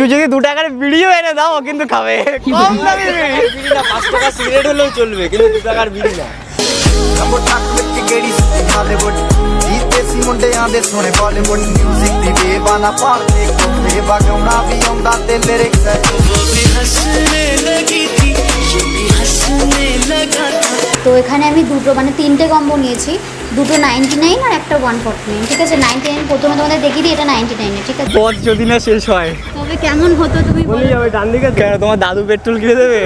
তুই যদি 2 টাকার বিড়িও এনে দাও কিন্তু খাবে। কম দামি বিড়ি না, 5 টাকা সিগারেট হলেও চলবে, কিন্তু 2 টাকার বিড়ি না। सोने बॉलीवुड म्यूजिक दी बेबाना पाते को बेबागौना भी आंदा ते लिरिक्स है भी हंसने लगी थी ये भी हंसने लगा था। তো এখানে আমি দুটো মানে 3টে কম্বো নিয়েছি, দুটো 99 আর একটা 149। ঠিক আছে, 99 প্রথমে তোমাদের দেখিয়ে দিই, এটা 99 এ। ঠিক আছে, পথ যদি না শেষ হয় তবে কেমন হতো তুমি বলে যাবে ডান দিকে, কেন তোমার দাদু পেট্রোল কিনে দেবে?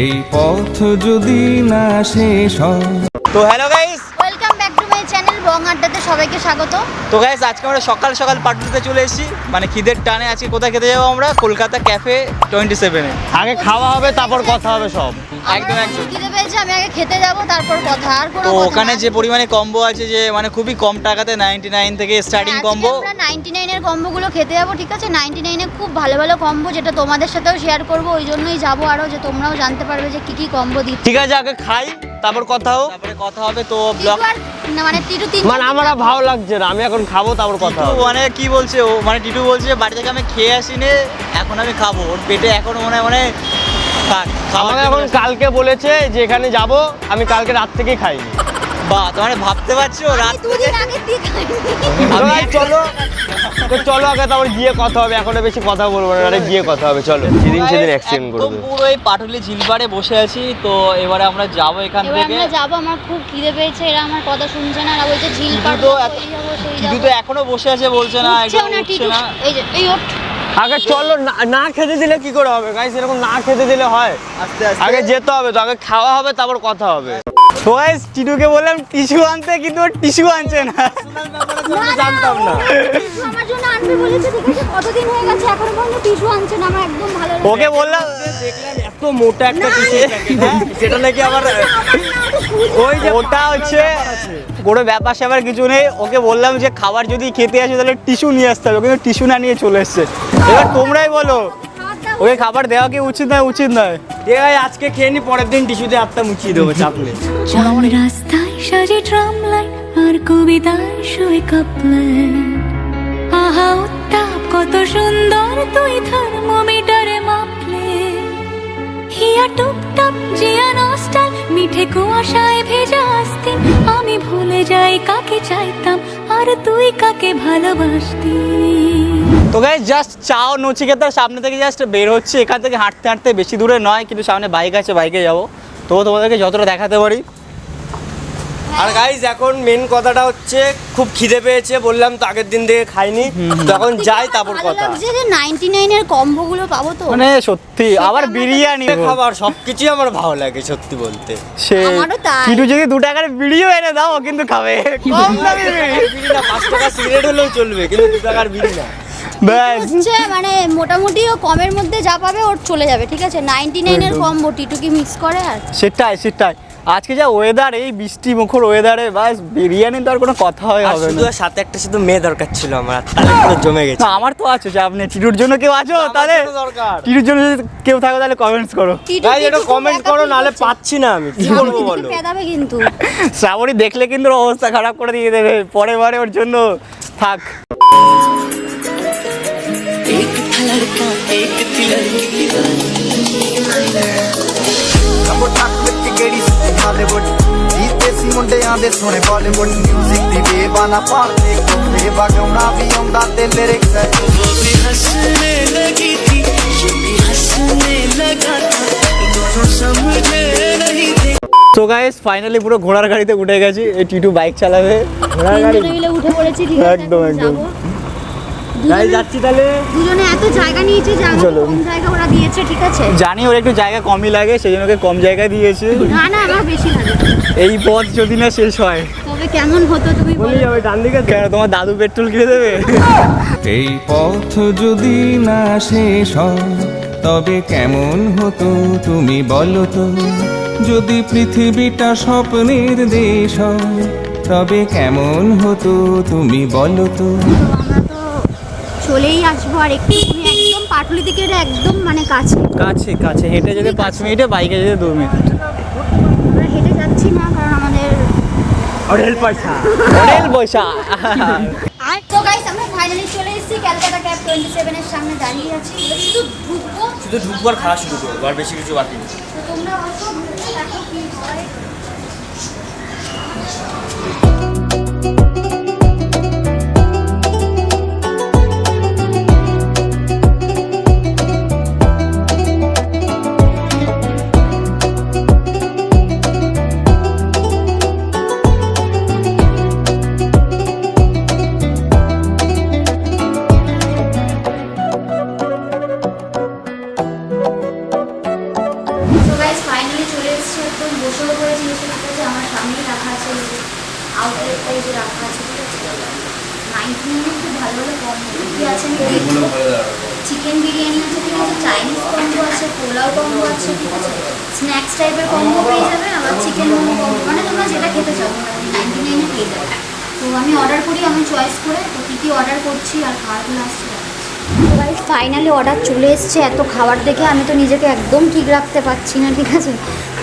এই পথ যদি না শেষ হয়। তো hello guys, welcome back to my channel Bong আড্ডাতে সবাইকে স্বাগত। তো গাইস আজকে আমরা সকাল সকাল পাটুলিতে চলে এসেছি, মানে খিদের টানে। আজকে কোথায় খেতে যাবো আমরা? কলকাতা ক্যাফে 27 এ। আগে খাওয়া হবে তারপর কথা হবে সব। একদম একদম খিদে পেয়েছে, আমি আগে খেতে যাব তারপর কথা। আর কোনো তো কথা ওখানে না। যে পরিমাণে কম্বো আছে, যে মানে খুবই কম টাকাতে 99 থেকে স্টার্টিং কম্বো। আমরা 99 এর কম্বোগুলো খেতে যাব। ঠিক আছে, 99 এ খুব ভালো ভালো কম্বো, যেটা তোমাদের সাথেও শেয়ার করব। ওই জন্যই যাব আরো, যে তোমরাও জানতে পারবে যে কি কি কম্বো দিচ্ছে। ঠিক আছে, আগে খাই তারপর কথা হবে, তারপরে কথা হবে। তো ব্লগ না মানে টিটু তিন মানে আমার ভালো লাগছে না, আমি এখন খাবো তারপর কথা হবে। মানে কি বলছে ও, মানে টিটু বলছে যে বাড়ি থেকে আমি খেয়ে আসিনি, এখন আমি খাবো। ওর পেটে এখন মানে আমাকে এখন কালকে বলেছে যে এখানে যাব, আমি কালকে রাত থেকেই খাইনি। বাহ, তোমার ভাবতে পারছো রাত দুদিন আগে দিয়ে খাইনি। চলো তো চলো আগে, তারপর গিয়ে কথা হবে। এখন বেশি কথা বলবো না, আরে গিয়ে কথা হবে। চলো সেদিন এক্সচেঞ্জ একদম করবে। পুরো এই পাটুলি ঝিলপাড়ে বসে আছি। তো এবারে আমরা যাবো এখান এবার থেকে। আমরা যাব, আমার খুব খিদে পেয়েছে। এরা আমার কথা শুনছে না, আর ওই যে ঝিল পার টিটু তো টিটু তো এখনো বসে আছে, বলছে না একদম উঠছে না। এই যে এই ওঠ। আগে চলো, না খেতে দিলে কি করে হবে গাইস? এরকম না খেতে দিলে হয়? আস্তে আস্তে আগে যেতে হবে, তো আগে খাওয়া হবে তারপর কথা হবে। তো গাইস টিটুকে বললাম টিস্যু আনতে, কিন্তু ও টিস্যু আনছে না। জানতাম না আমার জন্য আনবে বলেছে। ঠিক আছে, কতদিন হয়ে গেছে এখনো পর্যন্ত টিস্যু আনছে না। আমার একদম ভালো লাগে। ওকে বললাম, দেখলাম এত মোটা একটা টিস্যু সেটা নাকি আবার ওই যে ওটা হচ্ছে কোনো ব্যাপার স্যাপার কিছু নেই। ওকে বললাম যে খাবার যদি খেতে আসে তাহলে টিস্যু নিয়ে আসতে হবে, কিন্তু টিস্যু না নিয়ে চলে এসছে। এবার তোমরাই বলো, ওকে খাবার দেওয়া কি উচিত নয়? উচিত নয়। ঠিক আছে, আজকে খেয়ে নি, পরের দিন টিস্যুতে হাতটা মুছিয়ে দেবো, চাপ নেই। রাস্তায় সাজে ট্রাম লাইন আর কবিতায় শুয়ে কাপলাইন। আহা উত্তাপ কত সুন্দর তুই থার্মোমিটারে মাপলে। হিয়া টুপটাপ জিয়া নস্টাল মিঠে কুয়াশায় ভেজা আসতিন। আমি ভুলে যাই কাকে চাইতাম আর তুই কাকে ভালোবাসতি। তো গাইস জাস্ট চাও নচিকেতার সামনে থেকে জাস্ট বের হচ্ছে। এখান থেকে হাঁটতে হাঁটতে বেশি দূরে নয়, কিন্তু সামনে বাইক আছে, বাইকে যাবো। তো তোমাদেরকে যতটা দেখাতে পারি। আর গাইজ এখন মেন কথাটা হচ্ছে খুব খিদে পেয়েছে, বললাম তো আগের দিন থেকে খাইনি, তখন যাই তারপর ভালো কথা। লাগছে যে 99 এর কম্বোগুলো পাবো তো। মানে সত্যি আবার বিরিয়ানি খাবার সবকিছুই আমার ভালো লাগে সত্যি বলতে। সে আমারও তাই। কিন্তু যদি 2 টাকার বিড়িও এনে দাও কিন্তু খাবে। কম দামি বিড়ি না, 5 টাকা সিগারেট হলেও চলবে, কিন্তু 2 টাকার বিড়ি না। ব্যাস হচ্ছে মানে মোটামুটি ও কমের মধ্যে যা পাবে ওর চলে যাবে। ঠিক আছে, 99 এর কম্বো টিটুকি মিক্স করে। আর সেটাই আজকে যা ওয়েদার, এই বৃষ্টি মুখর ওয়েদারে বাস বিরিয়ানি তো আর কোনো কথা হবে না। শুধু সাথে একটা শুধু মেয়ে দরকার ছিল আমার, তাহলে পুরো জমে গেছে। না, আমার তো আছে, যে আপনি টিটুর জন্য কেউ আছো তাহলে দরকার টিটুর জন্য যদি কেউ থাকো তাহলে কমেন্টস করো। টিটু গাইজ এটা কমেন্ট করো, নাহলে পাচ্ছি না আমি, কি করবো বলো? পেদাবে কিন্তু। শ্রাবণী দেখলে কিন্তু ওর অবস্থা খারাপ করে দিয়ে দেবে পরের বারে, ওর জন্য থাক। बॉलीवुड देसी मुंडियां दे सोने बॉलीवुड म्यूजिक दी बेबाना पाते को बेबागौना भी आंदा ते लिरिक्स है भी हंसने लगी थी ये भी हंसने लगा था दोनों समझे नहीं थे। তো গাইস ফাইনালি পুরো ঘোড়ার গাড়িতে উঠে গেছি। এই টিটু বাইক চালাবে, ঘোড়ার গাড়ি দুজনে মিলে উঠে পড়েছি। ঠিক আছে, একদম, এখন একদম। যাবো। গাইজ যাচ্ছি তাহলে। দুজনে এত জায়গা নিয়েছে যে আমাকে কম জায়গা ওরা দিয়েছে। ঠিক আছে, জানি ওর একটু জায়গা কমই লাগে, সেই জন্য ওকে কম জায়গায় দিয়েছে। না না আমার বেশি লাগে। এই পথ যদি না শেষ হয় তবে কেমন হতো তুমি বলে বলো। যাবে ডান দিকে, কেন তোমার দাদু পেট্রোল কিনে দেবে? এই পথ যদি না শেষ হয় তবে কেমন হতো তুমি বলো তো? যদি পৃথিবীটা স্বপ্নের দেশ হয় তবে কেমন হতো তুমি বলো তো? আমরা তো চলেই আসবো। আর একটু একদম পাটুলি থেকে এটা একদম মানে কাছে কাছে কাছে হেঁটে যেতে 5 মিনিটে, বাইকে যেতে 2 মিনিট। আমরা হেঁটে যাচ্ছি না, কারণ আমাদের রেল পয়সা। আর তো গাইস আমরা ফাইনালি চলে এসেছি এসেছি ক্যালকাটা ক্যাব 27 এর সামনে দাঁড়িয়ে আছি, এবার শুধু ঢুকবো আর খাওয়া শুরু করবো, আর বেশি কিছু বাকি নেই। তো তোমরা অল্প ঢুকতে দেখো কি হয়। ফাইনালি চলে এসেছি, একদম বসেও করেছি, এসে ঠিক আছে আমার সামনেই রাখা আছে, এই যে আউটলেটটা এই যে রাখা আছে, ঠিক আছে 99 খুব ভালো ভালো কম্বো কি আছে আমি দেখবো। চিকেন বিরিয়ানি আছে, ঠিক আছে, চাইনিজ কম্বো আছে, পোলাও কম্বো আছে, ঠিক আছে, স্ন্যাক্স টাইপের কম্বো পেয়ে যাবে, আবার চিকেন মোমো কম্বো, মানে তোমরা যেটা খেতে চাও 99 পেয়ে যাবে। তো আমি অর্ডার করি, আমি চয়েস করে তো কী কী অর্ডার করছি আর খাবারগুলো আসছে। তো গাইস ফাইনালি অর্ডার চলে এসছে, এত খাবার দেখে আমি তো নিজেকে একদম ঠিক রাখতে পারছি না, ঠিক আছে।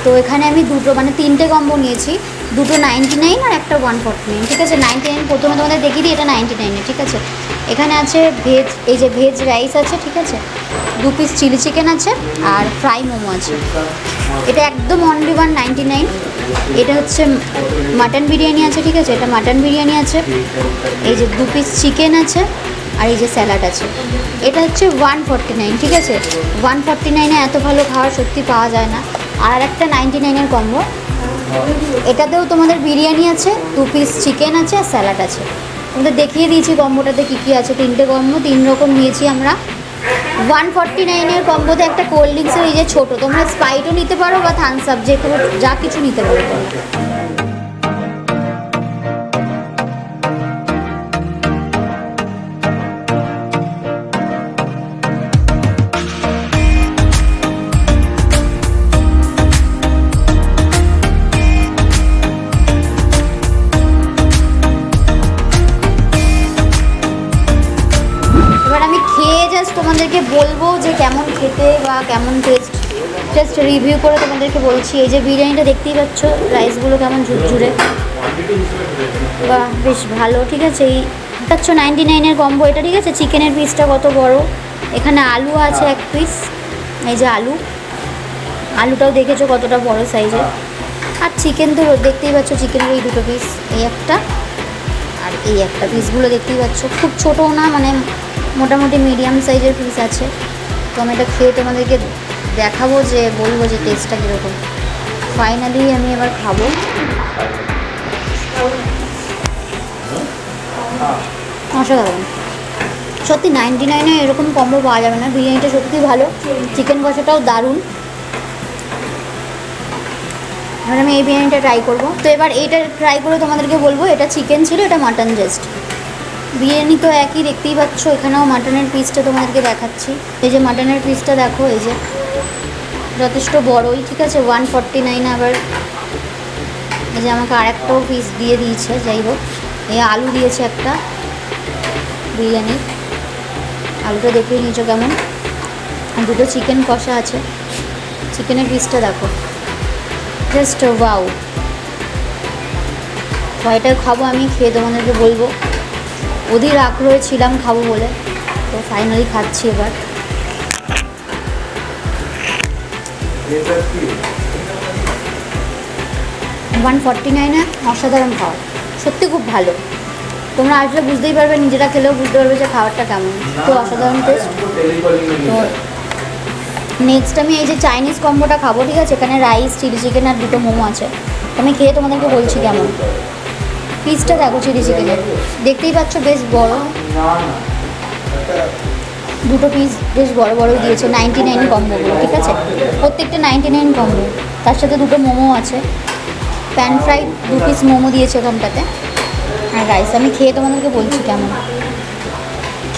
তো এখানে আমি দুটো মানে 3টে কম্বো নিয়েছি, দুটো 99 আর একটা 149, ঠিক আছে। 99 প্রথমে তোমাদের দেখিয়ে দিই, এটা 99 ঠিক আছে। এখানে আছে ভেজ, এই যে ভেজ রাইস আছে, ঠিক আছে, 2 পিস চিলি চিকেন আছে আর ফ্রাই মোমো আছে। এটা একদম অনলি 199। এটা হচ্ছে মাটন বিরিয়ানি আছে, ঠিক আছে, এটা মাটন বিরিয়ানি আছে, এই যে 2 পিস চিকেন আছে আর এই যে স্যালাড আছে। এটা হচ্ছে 149, ঠিক আছে। 149-এ এত ভালো খাবার সত্যি পাওয়া যায় না। আর একটা 99-এর কম্বো, এটাতেও তোমাদের বিরিয়ানি আছে, 2 পিস চিকেন আছে আর স্যালাড আছে। তোমাদের দেখিয়ে দিয়েছি কম্বোটাতে কী কী আছে, 3টে কম্বো 3 রকম নিয়েছি আমরা। 149-এর কম্বোতে একটা কোল্ড ড্রিঙ্কসের এই যে ছোটো, তোমরা স্প্রাইটও নিতে পারো বা থামস আপ, যে কোনো যা কিছু নিতে পারো তোমরা। তোমাদেরকে বলবো যে কেমন খেতে বা কেমন টেস্ট, জাস্ট রিভিউ করে তোমাদেরকে বলছি। এই যে বিরিয়ানিটা দেখতেই পাচ্ছ, রাইসগুলো কেমন ঝুরঝুরে বা বেশ ভালো, ঠিক আছে। এই পাচ্ছ 99-এর কম্বো এটা, ঠিক আছে। চিকেনের পিসটা কত বড়, এখানে আলু আছে 1 পিস, এই যে আলুটাও দেখেছো কতটা বড় সাইজের। আর চিকেন তো দেখতেই পাচ্ছ, চিকেনের এই 2 পিস, এই একটা আর এই একটা, পিসগুলো দেখতেই পাচ্ছ খুব ছোটও না, মানে মোটামুটি মিডিয়াম সাইজের পিস আছে। তো আমি এটা খেয়ে তোমাদেরকে দেখাবো, যে বলবো যে টেস্টটা কীরকম। ফাইনালি আমি এবার খাবো। অসাধারণ সত্যি, 99-এ এরকম কম্বো পাওয়া যাবে না। বিরিয়ানিটা সত্যি ভালো, চিকেন কষাটাও দারুণ। এবার আমি এই বিরিয়ানিটা ট্রাই করবো। তো এবার এইটা ট্রাই করে তোমাদেরকে বলবো, এটা চিকেন ছিল, এটা মাটন জাস্ট। বিরিয়ানি তো একই দেখতেই পাচ্ছ, এখানেও মাটনের পিসটা তোমাদেরকে দেখাচ্ছি। এই যে মাটনের পিসটা দেখো, এই যে যথেষ্ট বড়ই, ঠিক আছে। 149 আবার এই যে আমাকে আরেকটাও পিস দিয়ে দিয়েছে। যাই হোক, এই আলু দিয়েছে একটা বিরিয়ানি, আলুটা দেখে নিয়েছো কেমন। আর 2টো চিকেন কষা আছে, চিকেনের পিসটা দেখো, জাস্ট ওয়াও। এটা খাবো আমি, খেয়ে তোমাদেরকে বলবো। অধীর আগ্রহে ছিলাম খাবো বলে, তো ফাইনালি খাচ্ছি এবার। $149 অসাধারণ খাবার, সত্যি খুব ভালো। তোমরা আসলে বুঝতেই পারবে, নিজেরা খেলেও বুঝতে পারবে যে খাবারটা কেমন, খুব অসাধারণ টেস্ট। তো নেক্সট আমি এই যে চাইনিজ কম্বোটা খাবো, ঠিক আছে। এখানে রাইস, চিলি চিকেন আর 2টো মোমো আছে। আমি খেয়ে তোমাদেরকে বলছি কেমন। পিসটা দেখো চিলি চিকেনের, দেখতেই পাচ্ছ বেশ বড়, 2টো পিস বেশ বড় বড় দিয়েছে। 99 কম্বোগুলো, ঠিক আছে, প্রত্যেকটা 99 কম্বো। তার সাথে 2টো মোমো আছে, প্যান ফ্রাইড 2 পিস মোমো দিয়েছে ওখানটাতে, আর রাইস। আমি খেয়ে তোমাদেরকে বলছি কেমন,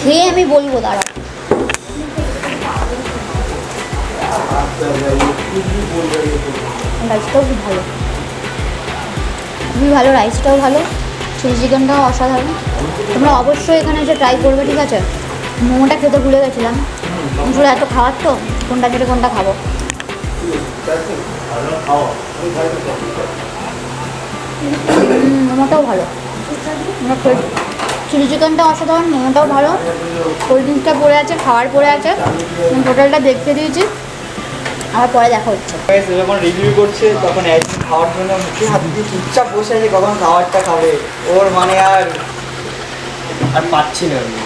খেয়ে আমি বলবো, দাঁড়াও। রাইসটাও খুব ভালো, খুবই ভালো, রাইসটাও ভালো, চিলি চিকেনটাও অসাধারণ। তোমরা অবশ্যই এখানে এসে ট্রাই করবে, ঠিক আছে। মোমোটা খেতে ভুলে গেছিলাম, আসলে এত খাওয়ার তো কোনটা খেতে কোনটা খাবো। মোমোটাও ভালো, আমরা চিলি চিকেনটা অসাধারণ, মোমোটাও ভালো, কোল্ড ড্রিঙ্কসটা পড়ে আছে, খাবার পড়ে আছে, হোটেলটা দেখতে দিয়েছি, আবার পরে দেখা হচ্ছে। যখন রিভিউ করছে তখন একদিন খাওয়ার জন্য মুখে হাত দিয়ে চুপচাপ বসে আছে কখন খাবারটা খাবে, ওর মানে আর পাচ্ছি না আমি।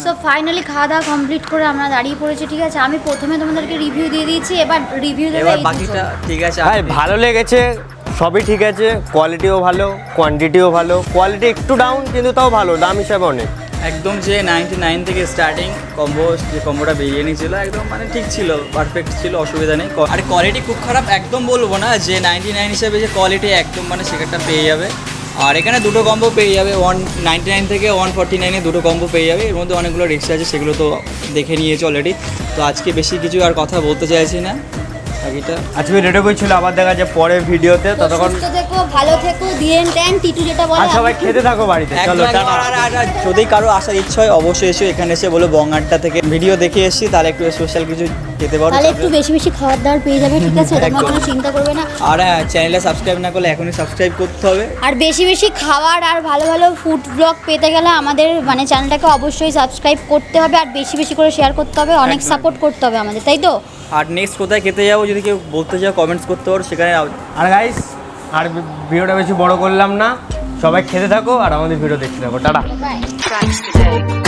সো ফাইনালি খাওয়া দাওয়া কমপ্লিট করে আমরা দাঁড়িয়ে পড়েছি, ঠিক আছে। আমি প্রথমে তোমাদেরকে রিভিউ দিয়ে দিয়েছি, এবার রিভিউ দেবে এবার এই বাকিটা দুজন। ঠিক আছে। ভাই ভালো লেগেছে, সবই ঠিক আছে, কোয়ালিটিও ভালো, কোয়ান্টিটিও ভালো। কোয়ালিটি একটু ডাউন কিন্তু তাও ভালো, দাম হিসাবে অনেক। একদম যে 99 থেকে স্টার্টিং কম্বো, যে কম্বোটা বিরিয়ানি ছিল একদম মানে ঠিক ছিল, পারফেক্ট ছিল, অসুবিধা নেই। আর কোয়ালিটি খুব খারাপ একদম বলবো না, যে 99 হিসাবে যে কোয়ালিটি একদম মানে সেটা পেয়ে যাবে। আর এখানে দুটো কম্বো পেয়ে যাবে, 199 থেকে 149-এ দুটো কম্বো পেয়ে যাবে। এর মধ্যে অনেকগুলো রিক্সা আছে, সেগুলো তো দেখে নিয়েছি অলরেডি, তো আজকে বেশি কিছু আর কথা বলতে চাইছি না। বাকিটা আজকে রেডিও করছিল, আবার দেখা যায় পরে ভিডিওতে, তো ততক্ষণ সুস্থ থেকো, ভালো থেকো, দিয়েন ট্যান টিটু যেটা বলে। আর সবাই খেতে থাকো বাড়িতে, চলো টাটা। আর যদি কারো আসার ইচ্ছা হয় অবশ্যই এসে এখানে এসে বলো বং আড্ডা থেকে ভিডিও দেখে এসেছি, তাহলে একটু স্পেশাল কিছু খেতে পারো, তাহলে একটু বেশি বেশি খাবার দাবার পেয়ে যাবে, ঠিক আছে, তোমরা কোনো চিন্তা করবে না। আর হ্যাঁ, চ্যানেলটা সাবস্ক্রাইব না করলে এখনই সাবস্ক্রাইব করতে হবে। আর বেশি বেশি খাবার আর ভালো ভালো ফুড ব্লগ পেতে গেলে আমাদের মানে চ্যানেলটাকে অবশ্যই সাবস্ক্রাইব করতে হবে, আর বেশি বেশি করে শেয়ার করতে হবে, অনেক সাপোর্ট করতে হবে আমাদের, তাই তো? আর নেক্সট কোথায় খেতে যাবো যদি কেউ বলতে চাও কমেন্টস করতে পারো, সেখানে আর গাইস, আর ভিডিওটা বেশি বড় করলাম না, সবাই খেতে থাকো আর আমাদের ভিডিও দেখতে থাকো, টাটা। বাই। Tracks today.